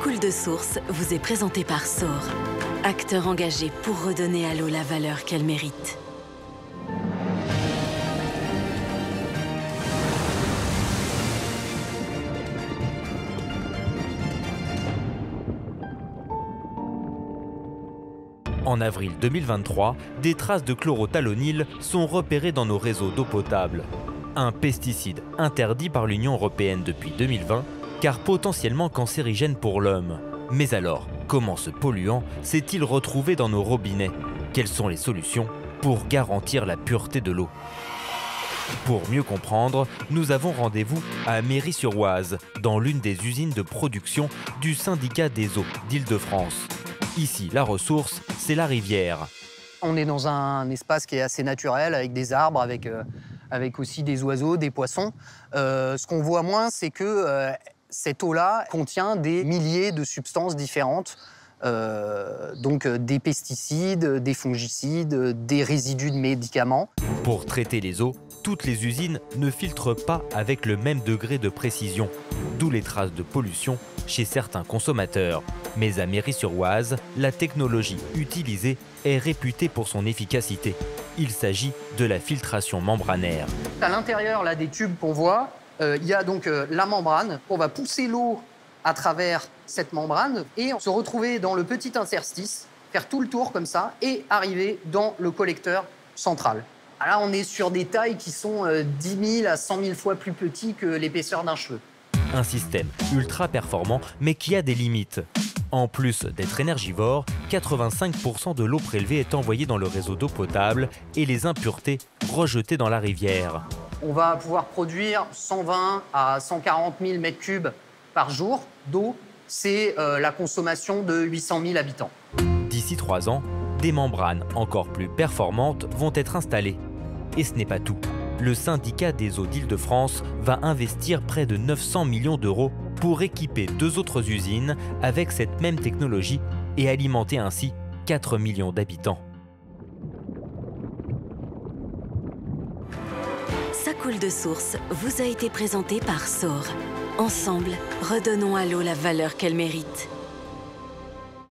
coule de source vous est présenté par Saur, acteur engagé pour redonner à l'eau la valeur qu'elle mérite. En avril 2023, des traces de chlorothalonil sont repérées dans nos réseaux d'eau potable. Un pesticide interdit par l'Union européenne depuis 2020, car potentiellement cancérigène pour l'homme. Mais alors, comment ce polluant s'est-il retrouvé dans nos robinets? Quelles sont les solutions pour garantir la pureté de l'eau? Pour mieux comprendre, nous avons rendez-vous à Méry-sur-Oise, dans l'une des usines de production du syndicat des eaux d'Île-de-France. Ici, la ressource, c'est la rivière. On est dans un espace qui est assez naturel, avec des arbres, avec aussi des oiseaux, des poissons. Ce qu'on voit moins, c'est que cette eau-là contient des milliers de substances différentes. Donc des pesticides, des fongicides, des résidus de médicaments. Pour traiter les eaux, toutes les usines ne filtrent pas avec le même degré de précision, d'où les traces de pollution chez certains consommateurs. Mais à Méry-sur-Oise, la technologie utilisée est réputée pour son efficacité. Il s'agit de la filtration membranaire. À l'intérieur là, des tubes qu'on voit, il y a donc la membrane. On va pousser l'eau à travers cette membrane et se retrouver dans le petit interstice, faire tout le tour comme ça et arriver dans le collecteur central. Là, on est sur des tailles qui sont 10 000 à 100 000 fois plus petits que l'épaisseur d'un cheveu. Un système ultra performant, mais qui a des limites. En plus d'être énergivore, 85% de l'eau prélevée est envoyée dans le réseau d'eau potable et les impuretés rejetées dans la rivière. On va pouvoir produire 120 à 140 000 m3 par jour d'eau. C'est la consommation de 800 000 habitants. D'ici 3 ans, des membranes encore plus performantes vont être installées. Et ce n'est pas tout. Le syndicat des eaux d'Île-de-France va investir près de 900 millions d'euros pour équiper 2 autres usines avec cette même technologie et alimenter ainsi 4 millions d'habitants. Ça coule de source vous a été présenté par Saur. Ensemble, redonnons à l'eau la valeur qu'elle mérite.